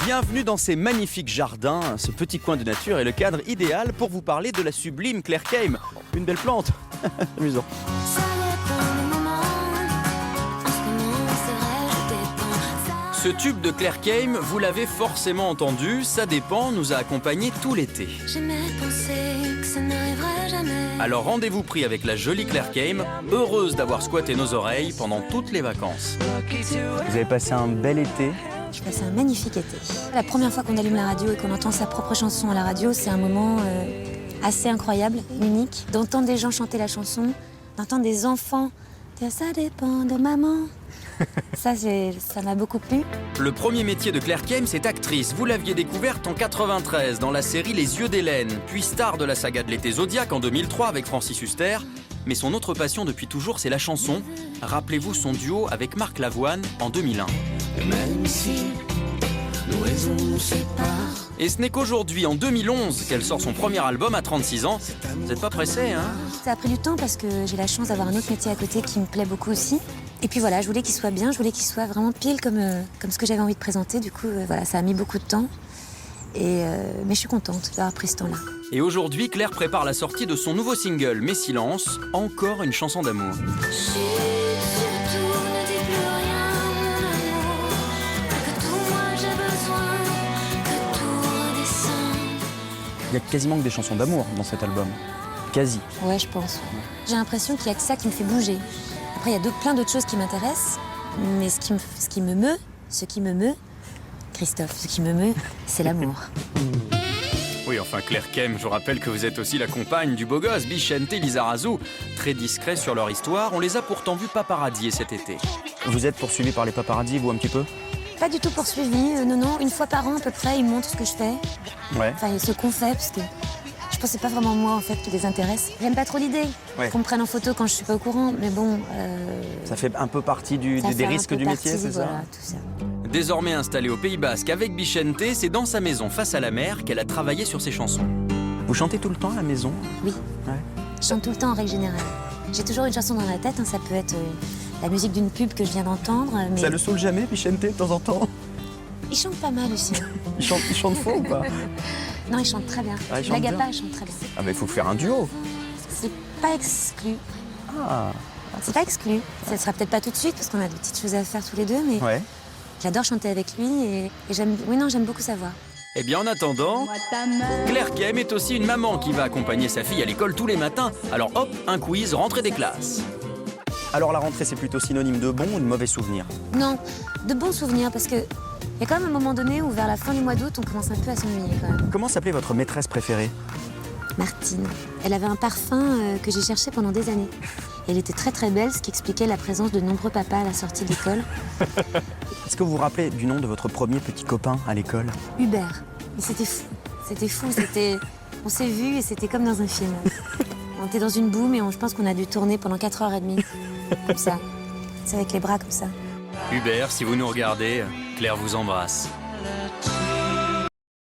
Bienvenue dans ces magnifiques jardins. Ce petit coin de nature est le cadre idéal pour vous parler de la sublime Claire Kame. Une belle plante. Amusant. Ce tube de Claire Kame, vous l'avez forcément entendu, Ça dépend, nous a accompagnés tout l'été. Alors rendez-vous pris avec la jolie Claire Kame, heureuse d'avoir squatté nos oreilles pendant toutes les vacances. Vous avez passé un bel été. J'ai passé un magnifique été. La première fois qu'on allume la radio et qu'on entend sa propre chanson à la radio, c'est un moment assez incroyable, unique. D'entendre des gens chanter la chanson, d'entendre des enfants dire « ça dépend de maman ». Ça m'a beaucoup plu. Le premier métier de Claire Kame, c'est actrice. Vous l'aviez découverte en 93 dans la série Les Yeux d'Hélène, puis star de la saga de l'été Zodiac en 2003 avec Francis Huster. Mais son autre passion depuis toujours, c'est la chanson. Rappelez-vous son duo avec Marc Lavoine en 2001. Même si nos raisons nous séparent. Et ce n'est qu'aujourd'hui, en 2011, qu'elle sort son premier album à 36 ans. Vous n'êtes pas pressé, hein? Ça a pris du temps parce que j'ai la chance d'avoir un autre métier à côté qui me plaît beaucoup aussi. Et puis voilà, je voulais qu'il soit bien, je voulais qu'il soit vraiment pile comme ce que j'avais envie de présenter. Du coup, voilà, ça a mis beaucoup de temps. Mais je suis contente d'avoir pris ce temps-là. Et aujourd'hui, Claire prépare la sortie de son nouveau single, Mes silences, encore une chanson d'amour. Il y a quasiment que des chansons d'amour dans cet album. Quasi. Ouais, je pense. J'ai l'impression qu'il n'y a que ça qui me fait bouger. Après, il y a plein d'autres choses qui m'intéressent. Mais ce qui me meut, Christophe, ce qui me meut, c'est l'amour. Oui, enfin, Claire Kame, je rappelle que vous êtes aussi la compagne du beau gosse Bichente Lizarazu. Très discrets sur leur histoire, on les a pourtant vus paparazzier cet été. Vous êtes poursuivi par les paparazzis, vous, un petit peu? Pas du tout poursuivi, non, une fois par an à peu près, ils me montrent ce que je fais. Ouais. Enfin, ce qu'on fait, parce que je pense que c'est pas vraiment moi, en fait, qui les intéresse. J'aime pas trop l'idée qu'on me prenne en photo quand je suis pas au courant, mais bon... Ça fait un peu partie des risques du métier, c'est ça? Voilà, tout ça. Désormais installée au Pays Basque avec Bichente, c'est dans sa maison face à la mer qu'elle a travaillé sur ses chansons. Vous chantez tout le temps à la maison? Oui. Ouais. Je chante tout le temps en règle générale. J'ai toujours une chanson dans la tête, hein, ça peut être la musique d'une pub que je viens d'entendre. Mais... Ça le saoule jamais, Bichente, de temps en temps? Il chante pas mal aussi. Il chante faux ou pas? Non, il chante très bien. Ah, il chante Lagapa, bien. il chante très bien. Ah, mais il faut faire un duo. C'est pas exclu. Ah. C'est pas exclu. Ça sera peut-être pas tout de suite, parce qu'on a des petites choses à faire tous les deux, mais Ouais. j'adore chanter avec lui et j'aime beaucoup sa voix. Eh bien, en attendant, Claire Kame est aussi une maman qui va accompagner sa fille à l'école tous les matins. Alors hop, un quiz, rentrée des classes. Alors la rentrée, c'est plutôt synonyme de bon ou de mauvais souvenirs? Non, de bons souvenirs, parce que il y a quand même un moment donné où vers la fin du mois d'août, on commence un peu à s'ennuyer quand même. Comment s'appelait votre maîtresse préférée? Martine. Elle avait un parfum que j'ai cherché pendant des années. Elle était très très belle, ce qui expliquait la présence de nombreux papas à la sortie de l'école. Est-ce que vous vous rappelez du nom de votre premier petit copain à l'école? Hubert. Mais c'était fou. C'était fou. On s'est vus et c'était comme dans un film. On était dans une boum et je pense qu'on a dû tourner pendant 4h30. Comme ça. C'est avec les bras comme ça. Hubert, si vous nous regardez, Claire vous embrasse.